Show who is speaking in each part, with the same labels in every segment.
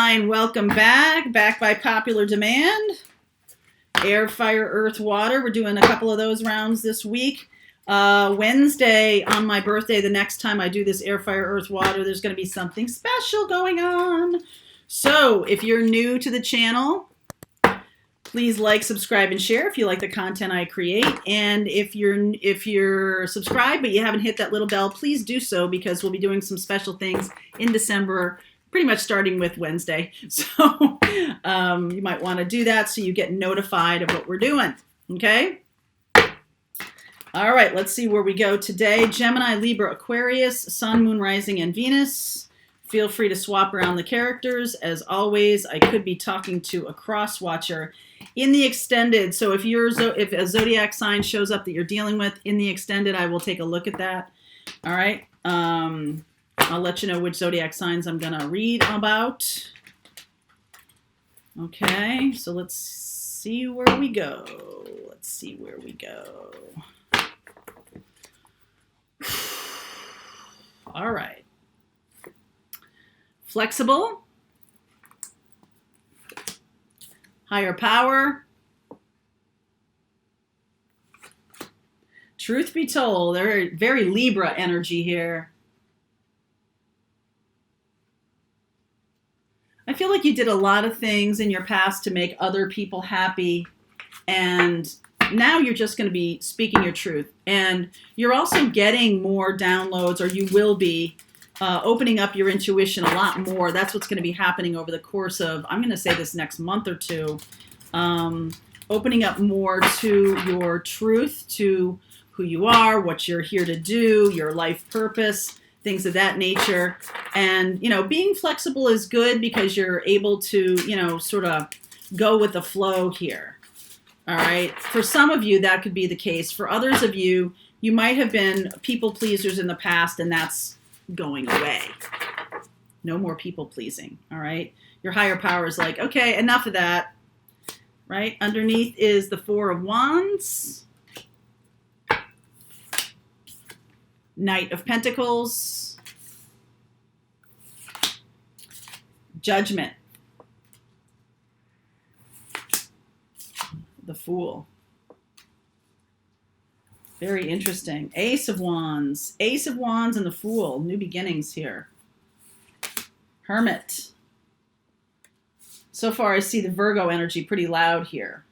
Speaker 1: Sign, welcome back by popular demand. Air, fire, earth, water. We're doing a couple of those rounds this week. Wednesday, on my birthday, the next time I do this air, fire, earth, water, there's going to be something special going on. So if you're new to the channel, please like, subscribe, and share if you like the content I create. And if you're subscribed but you haven't hit that little bell, please do so, because we'll be doing some special things in December, pretty much starting with Wednesday. So you might want to do that so you get notified of what we're doing. Okay? All right, let's see where we go today. Gemini, Libra, Aquarius, Sun, Moon, Rising, and Venus. Feel free to swap around the characters. As always, I could be talking to a cross watcher in the extended. So if a zodiac sign shows up that you're dealing with in the extended, I will take a look at that. All right. I'll let you know which zodiac signs I'm going to read about. Okay, so let's see where we go. All right. Flexible. Higher power. Truth be told, they're very Libra energy here. I feel like you did a lot of things in your past to make other people happy, and now you're just going to be speaking your truth. And you're also getting more downloads, or you will be opening up your intuition a lot more. That's what's going to be happening over the course of, I'm going to say, this next month or two. Opening up more to your truth, to who you are, what you're here to do, your life purpose, things of that nature. And, being flexible is good because you're able to, sort of go with the flow here. All right. For some of you, that could be the case. For others of you, you might have been people pleasers in the past, and that's going away. No more people pleasing. All right. Your higher power is like, okay, enough of that. Right. Underneath is the Four of Wands. Knight of Pentacles. Judgment. The Fool. Very interesting. Ace of Wands. Ace of Wands and the Fool. New beginnings here. Hermit. So far, I see the Virgo energy pretty loud here.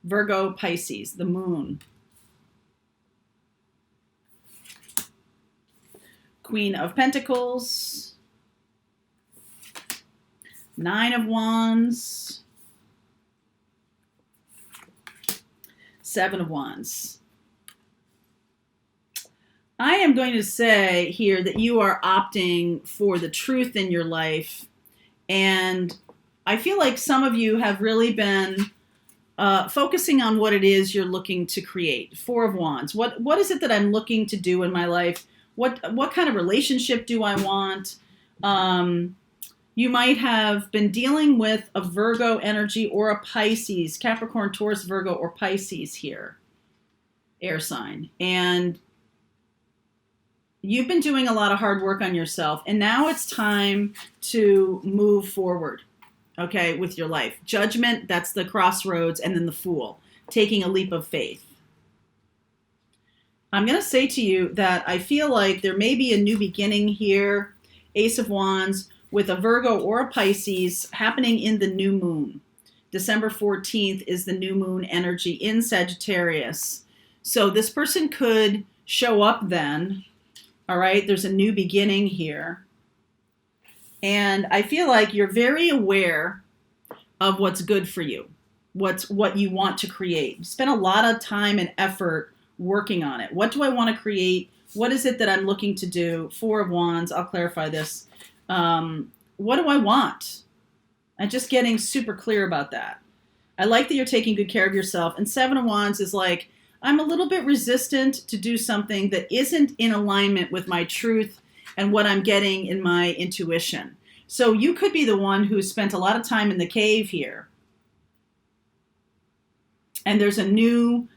Speaker 1: Virgo, Pisces, the Moon. Queen of Pentacles. Nine of Wands. Seven of Wands. I am going to say here that you are opting for the truth in your life. And I feel like some of you have really been focusing on what it is you're looking to create. Four of Wands. What is it that I'm looking to do in my life? What kind of relationship do I want? You might have been dealing with a Virgo energy or a Pisces, Capricorn, Taurus, Virgo, or Pisces here, air sign. And you've been doing a lot of hard work on yourself. And now it's time to move forward, okay, with your life. Judgment, that's the crossroads, and then the Fool, taking a leap of faith. I'm going to say to you that I feel like there may be a new beginning here, Ace of Wands, with a Virgo or a Pisces happening in the new moon. December 14th is the new moon energy in Sagittarius. So this person could show up then. All right, there's a new beginning here. And I feel like you're very aware of what's good for you, what you want to create. You spend a lot of time and effort working on it. What do I want to create? What is it that I'm looking to do? Four of Wands, I'll clarify this. What do I want? I'm just getting super clear about that. I like that you're taking good care of yourself. And Seven of Wands is like, I'm a little bit resistant to do something that isn't in alignment with my truth and what I'm getting in my intuition. So you could be the one who spent a lot of time in the cave here. And there's a new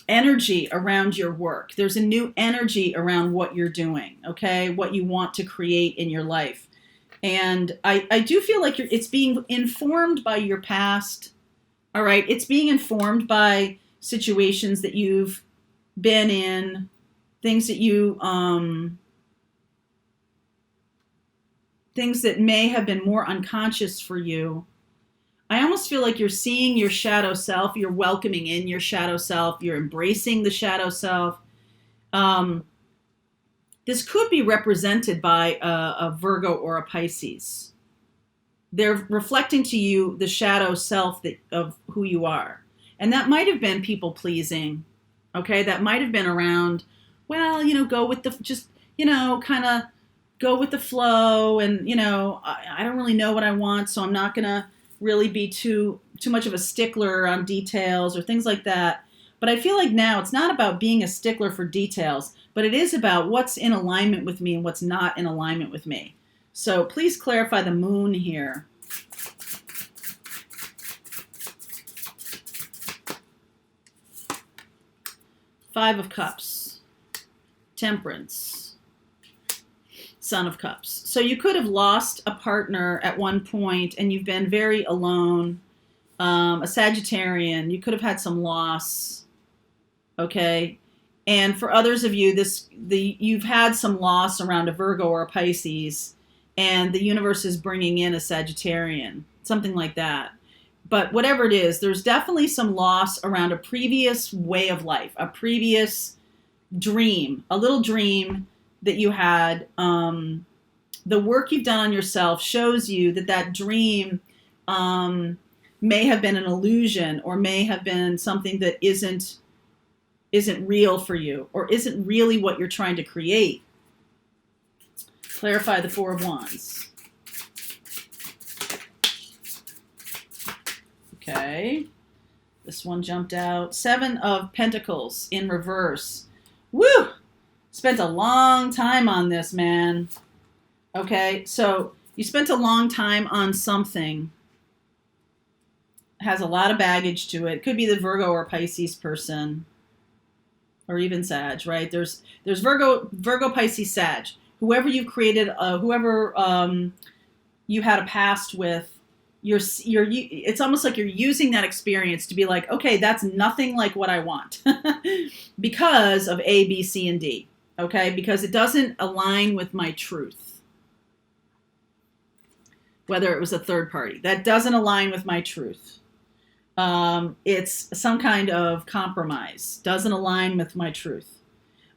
Speaker 1: energy around your work. There's a new energy around what you're doing, okay? What you want to create in your life. And I do feel like it's being informed by your past, all right? It's being informed by situations that you've been in, things that things that may have been more unconscious for you. I almost feel like you're seeing your shadow self, you're welcoming in your shadow self, you're embracing the shadow self. This could be represented by a Virgo or a Pisces. They're reflecting to you the shadow self of who you are. And that might have been people pleasing, okay? That might have been around, well, go with the, just, kind of go with the flow. And, I don't really know what I want, so I'm not going to really be too much of a stickler on details or things like that. But I feel like now it's not about being a stickler for details, but it is about what's in alignment with me and what's not in alignment with me. So please clarify the moon here. Five of Cups, Temperance, Son of Cups. So you could have lost a partner at one point and you've been very alone. A Sagittarian, you could have had some loss, okay? And for others of you, you've had some loss around a Virgo or a Pisces, and the universe is bringing in a Sagittarian, something like that. But whatever it is, there's definitely some loss around a previous way of life, a previous dream, a little dream that you had. The work you've done on yourself shows you that dream may have been an illusion, or may have been something that isn't real for you, or isn't really what you're trying to create. Clarify the Four of Wands. Okay. This one jumped out. Seven of Pentacles in reverse. Woo! Spent a long time on this, man. Okay, so you spent a long time on something. It has a lot of baggage to it. Could be the Virgo or Pisces person, or even Sag, right? There's Virgo, Pisces, Sag. Whoever you created, whoever you had a past with, it's almost like you're using that experience to be like, okay, that's nothing like what I want because of A, B, C, and D. Okay, because it doesn't align with my truth. Whether it was a third party, that doesn't align with my truth. It's some kind of compromise, doesn't align with my truth.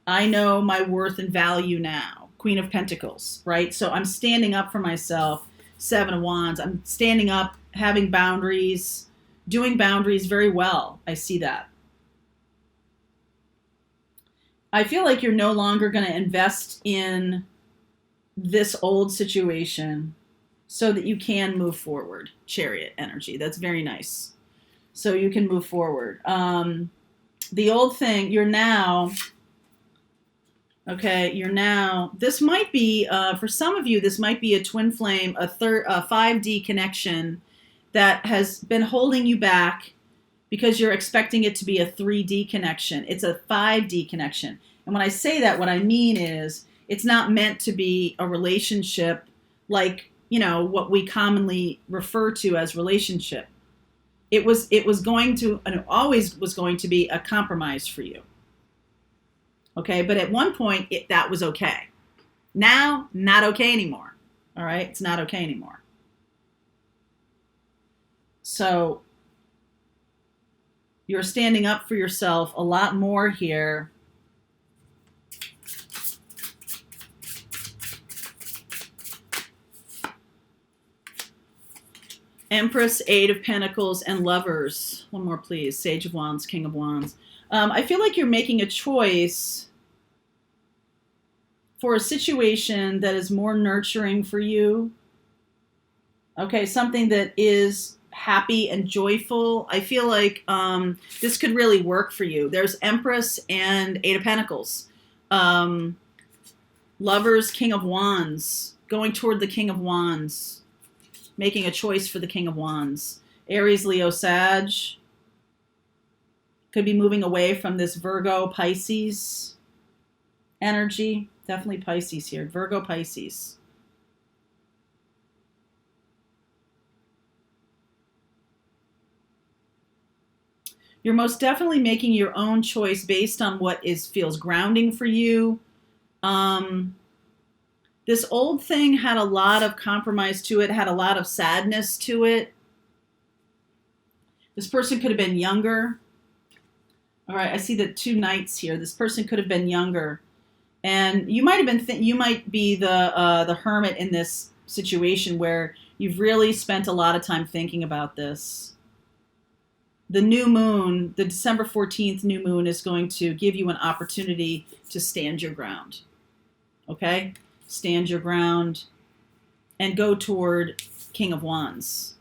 Speaker 1: I know my worth and value now. Queen of Pentacles, right? So I'm standing up for myself. Seven of Wands. I'm standing up, having boundaries, doing boundaries very well. I see that. I feel like you're no longer going to invest in this old situation so that you can move forward. Chariot energy. That's very nice. So you can move forward. The old thing, you're now, this might be, for some of you, this might be a twin flame, a 5D connection that has been holding you back because you're expecting it to be a 3D connection. It's a 5D connection. And when I say that, what I mean is it's not meant to be a relationship like, what we commonly refer to as relationship. It was going to, and it always was going to be a compromise for you. Okay, but at one point, that was okay. Now, not okay anymore. All right, it's not okay anymore. So you're standing up for yourself a lot more here. Empress, Eight of Pentacles, and Lovers. One more, please. Sage of Wands, King of Wands. I feel like you're making a choice for a situation that is more nurturing for you. Okay, something that is happy and joyful. I feel like this could really work for you. There's Empress and Eight of Pentacles. Lovers, King of Wands. Going toward the King of Wands. Making a choice for the King of Wands. Aries, Leo, Sag. Could be moving away from this Virgo, Pisces energy. Definitely Pisces here. Virgo, Pisces. You're most definitely making your own choice based on what feels grounding for you. This old thing had a lot of compromise to it, had a lot of sadness to it. This person could have been younger. All right, I see the 2 knights here. This person could have been younger. And you might have been you might be the hermit in this situation where you've really spent a lot of time thinking about this. The new moon, the December 14th new moon, is going to give you an opportunity to stand your ground. Okay? Stand your ground and go toward King of Wands.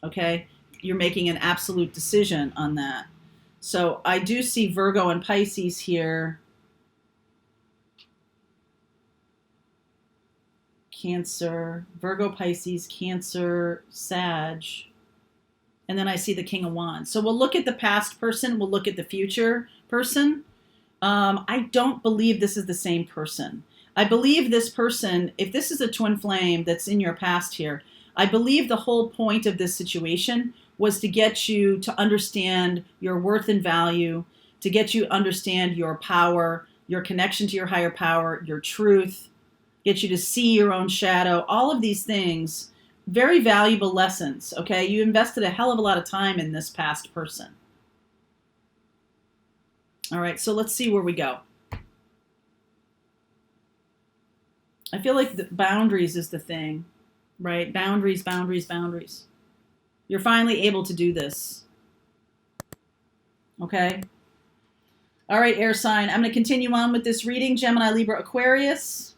Speaker 1: Okay? You're making an absolute decision on that. So I do see Virgo and Pisces here. Cancer, Virgo, Pisces, Cancer, Sag. And then I see the King of Wands. So we'll look at the past person. We'll look at the future person. I don't believe this is the same person. I believe this person, if this is a twin flame that's in your past here, I believe the whole point of this situation was to get you to understand your worth and value, to get you to understand your power, your connection to your higher power, your truth, get you to see your own shadow, all of these things. Very valuable lessons, okay? You invested a hell of a lot of time in this past person. All right, so let's see where we go. I feel like the boundaries is the thing, right? Boundaries, boundaries, boundaries. You're finally able to do this, okay? All right, air sign. I'm going to continue on with this reading, Gemini, Libra, Aquarius.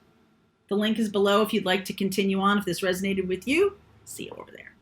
Speaker 1: The link is below if you'd like to continue on, if this resonated with you. See you over there.